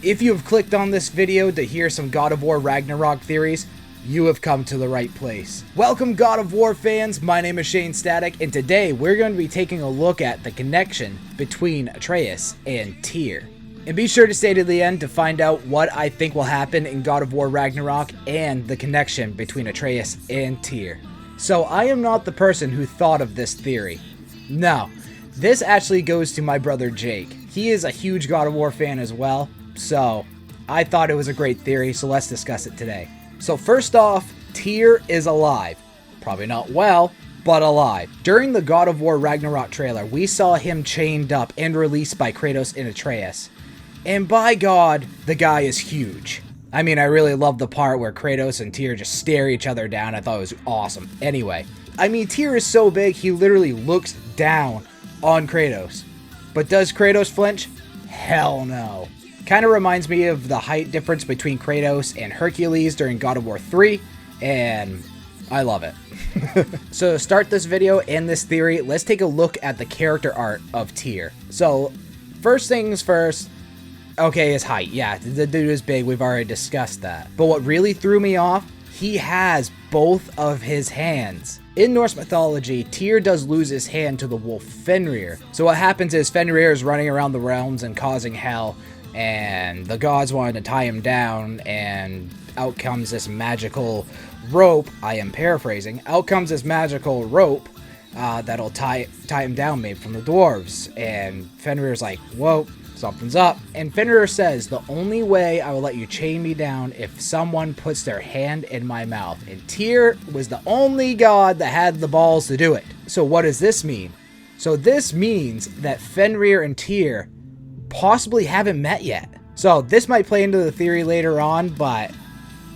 If you have clicked on this video to hear some God of War Ragnarok theories, you have come to the right place. Welcome God of War fans, my name is Shayne Static, and today we're going to be taking a look at the connection between Atreus and Tyr. And be sure to stay to the end to find out what I think will happen in God of War Ragnarok and the connection between Atreus and Tyr. So I am not the person who thought of this theory. No, this actually goes to my brother Jake. He is a huge God of War fan as well. So, I thought it was a great theory, so let's discuss it today. So first off, Tyr is alive. Probably not well, but alive. During the God of War Ragnarok trailer, we saw him chained up and released by Kratos and Atreus. And by God, the guy is huge. I mean, I really love the part where Kratos and Tyr just stare each other down. I thought it was awesome. Anyway, I mean, Tyr is so big, he literally looks down on Kratos. But does Kratos flinch? Hell no. Kind of reminds me of the height difference between Kratos and Hercules during God of War 3, and I love it. So to start this video and this theory, let's take a look at the character art of Tyr. So, first things first, okay, his height. Yeah, the dude is big, we've already discussed that. But what really threw me off, he has both of his hands. In Norse mythology, Tyr does lose his hand to the wolf Fenrir. So what happens is Fenrir is running around the realms and causing hell, and the gods wanted to tie him down, and out comes this magical rope. I am paraphrasing. Out comes this magical rope that'll tie him down, made from the dwarves. And Fenrir's like, whoa, something's up. And Fenrir says, the only way I will let you chain me down if someone puts their hand in my mouth. And Tyr was the only god that had the balls to do it. So what does this mean? So this means that Fenrir and Tyr possibly haven't met yet. So this might play into the theory later on, but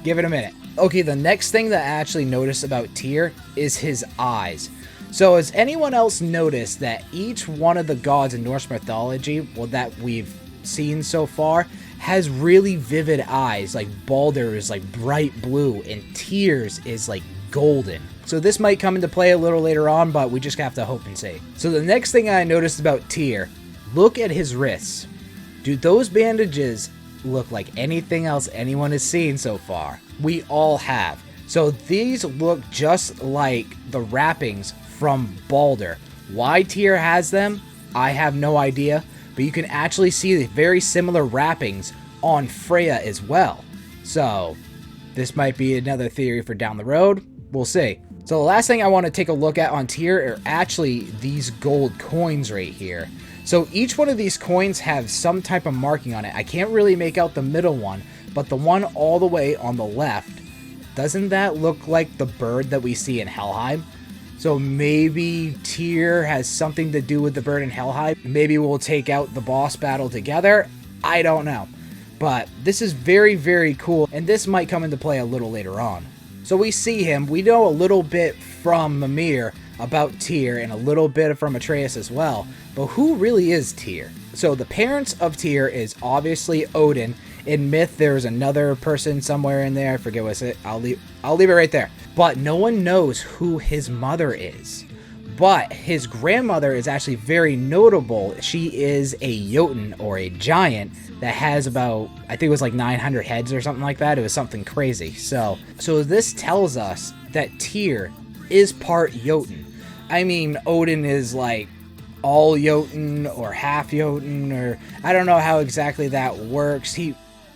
give it a minute. Okay, the next thing that I actually noticed about Tyr is his eyes. So has anyone else noticed that each one of the gods in Norse mythology, well, that we've seen so far, has really vivid eyes? Like Baldur is like bright blue and Tyr's is like golden. So this might come into play a little later on, but we just have to hope and see. So the next thing I noticed about Tyr, look at his wrists. Do those bandages look like anything else anyone has seen so far? We all have. So these look just like the wrappings from Baldur. Why Tyr has them, I have no idea, but you can actually see the very similar wrappings on Freya as well. So this might be another theory for down the road. We'll see. So the last thing I want to take a look at on Tyr are actually these gold coins right here. So each one of these coins have some type of marking on it. I can't really make out the middle one, but the one all the way on the left, doesn't that look like the bird that we see in Helheim? So maybe Tyr has something to do with the bird in Helheim. Maybe we'll take out the boss battle together. I don't know. But this is very, very cool, and this might come into play a little later on. So we see him. We know a little bit from Mimir about Tyr and a little bit from Atreus as well. But who really is Tyr? So the parents of Tyr is obviously Odin. In myth, there's another person somewhere in there. I forget what's it. I'll leave it right there. But no one knows who his mother is. But his grandmother is actually very notable. She is a Jotun, or a giant, that has about, I think it was like 900 heads or something like that. It was something crazy. So this tells us that Tyr is part Jotun. I mean, Odin is like all Jotun or half Jotun, or I don't know how exactly that works.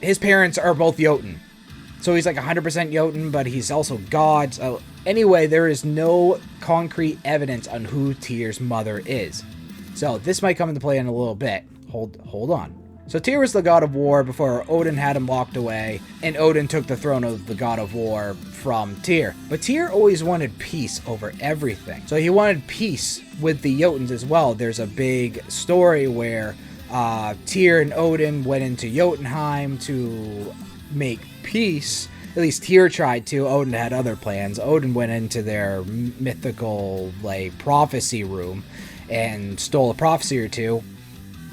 His parents are both Jotun. So he's like 100% Jotun, but he's also God. So anyway, there is no concrete evidence on who Tyr's mother is. So this might come into play in a little bit. Hold on. So Tyr was the god of war before Odin had him locked away, and Odin took the throne of the god of war from Tyr. But Tyr always wanted peace over everything. So he wanted peace with the Jotuns as well. There's a big story where Tyr and Odin went into Jotunheim to make peace. At least Tyr tried to. Odin had other plans. Odin went into their mythical like prophecy room and stole a prophecy or two.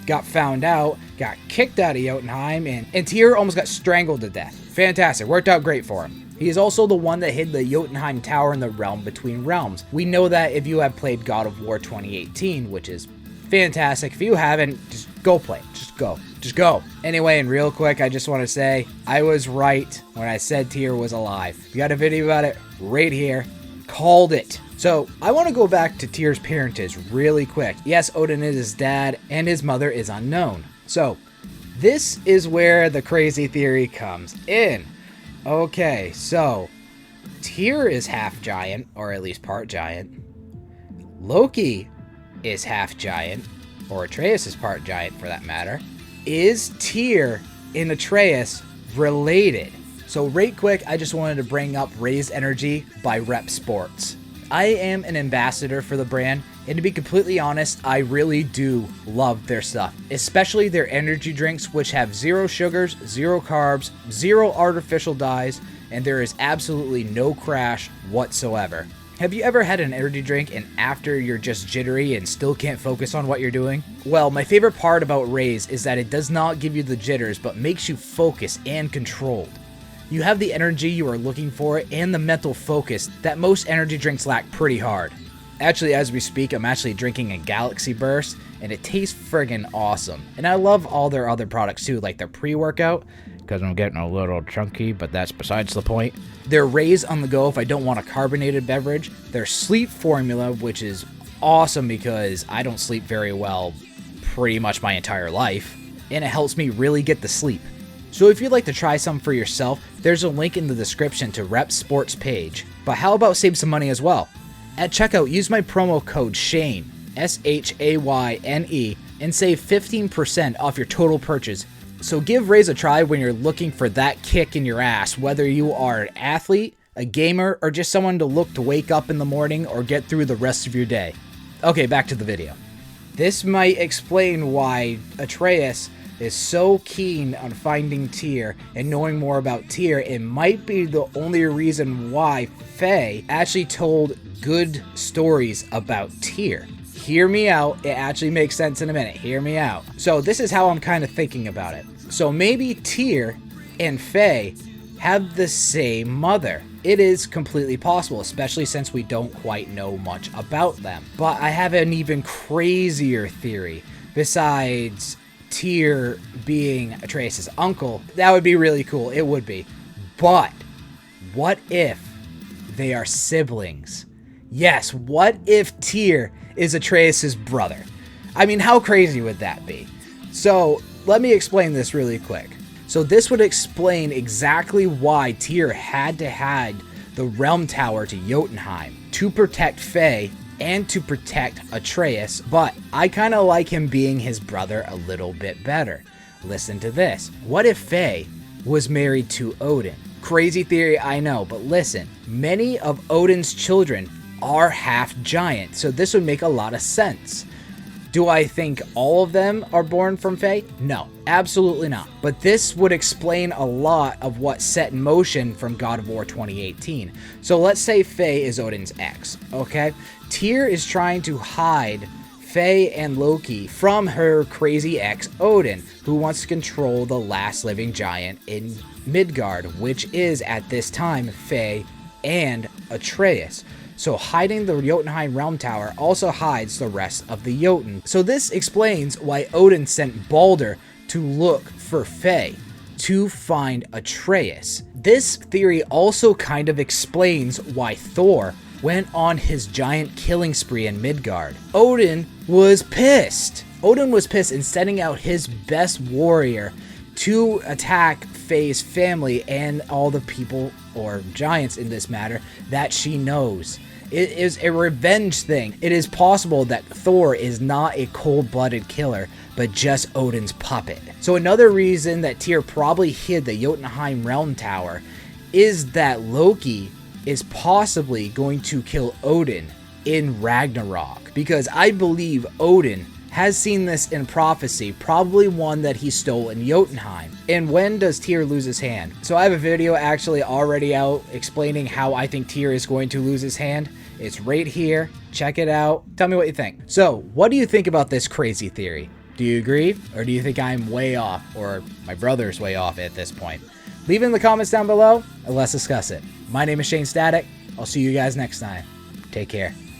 Got found out, got kicked out of Jotunheim, and Tyr almost got strangled to death. Fantastic, worked out great for him. He is also the one that hid the Jotunheim Tower in the realm between realms. We know that if you have played God of War 2018, which is fantastic. If you haven't, just go play it. Just go. Just go. Anyway, and real quick, I just want to say I was right when I said Tyr was alive. You got a video about it right here. Called it. So I want to go back to Tyr's parentage really quick. Yes, Odin is his dad and his mother is unknown. So this is where the crazy theory comes in. Okay, so Tyr is half giant, or at least part giant. Loki is half giant, or Atreus is part giant for that matter. Is Tyr and Atreus related? So right quick, I just wanted to bring up Raised Energy by Rep Sports. I am an ambassador for the brand, and to be completely honest, I really do love their stuff, especially their energy drinks, which have 0 sugars, 0 carbs, 0 artificial dyes, and there is absolutely no crash whatsoever. Have you ever had an energy drink and after you're just jittery and still can't focus on what you're doing? Well, my favorite part about Raise is that it does not give you the jitters, but makes you focus and controlled. You have the energy you are looking for and the mental focus that most energy drinks lack pretty hard. Actually, as we speak, I'm actually drinking a Galaxy Burst, and it tastes friggin' awesome. And I love all their other products too, like their pre-workout, because I'm getting a little chunky, but that's besides the point. Their Raise on the go if I don't want a carbonated beverage. Their Sleep formula, which is awesome because I don't sleep very well pretty much my entire life, and it helps me really get the sleep. So if you'd like to try some for yourself, there's a link in the description to Rep Sports page. But how about save some money as well? At checkout, use my promo code SHAYNE, SHAYNE, and save 15% off your total purchase. So give Raise a try when you're looking for that kick in your ass, whether you are an athlete, a gamer, or just someone to look to wake up in the morning or get through the rest of your day. Okay, back to the video. This might explain why Atreus is so keen on finding Tyr and knowing more about Tyr. It might be the only reason why Faye actually told good stories about Tyr. Hear me out. It actually makes sense in a minute. Hear me out. So this is how I'm kind of thinking about it. So maybe Tyr and Faye have the same mother. It is completely possible, especially since we don't quite know much about them. But I have an even crazier theory. Besides Tyr being Atreus' uncle, that would be really cool. It would be. But what if they are siblings? Yes, what if Tyr is Atreus' brother? I mean, how crazy would that be? So let me explain this really quick. So this would explain exactly why Tyr had to hide the realm tower to Jotunheim to protect Faye and to protect Atreus, but I kind of like him being his brother a little bit better. Listen to this. What if Faye was married to Odin? Crazy theory, I know, but listen. Many of Odin's children are half giant, so this would make a lot of sense. Do I think all of them are born from Faye? No, absolutely not. But this would explain a lot of what set in motion from God of War 2018. So let's say Faye is Odin's ex, okay? Tyr is trying to hide Faye and Loki from her crazy ex Odin, who wants to control the last living giant in Midgard, which is at this time Faye and Atreus. So hiding the Jotunheim Realm Tower also hides the rest of the Jotun. So this explains why Odin sent Balder to look for Faye to find Atreus. This theory also kind of explains why Thor went on his giant killing spree in Midgard. Odin was pissed. Odin was pissed in sending out his best warrior to attack Faye's family and all the people, or giants in this matter, that she knows. It is a revenge thing. It is possible that Thor is not a cold-blooded killer, but just Odin's puppet. So another reason that Tyr probably hid the Jotunheim Realm Tower is that Loki is possibly going to kill Odin in Ragnarok, because I believe Odin has seen this in prophecy, probably one that he stole in Jotunheim. And when does Tyr lose his hand? So I have a video actually already out explaining how I think Tyr is going to lose his hand. It's right here. Check it out. Tell me what you think. So what do you think about this crazy theory? Do you agree? Or do you think I'm way off, or my brother's way off at this point? Leave it in the comments down below and let's discuss it. My name is Shayne Static. I'll see you guys next time. Take care.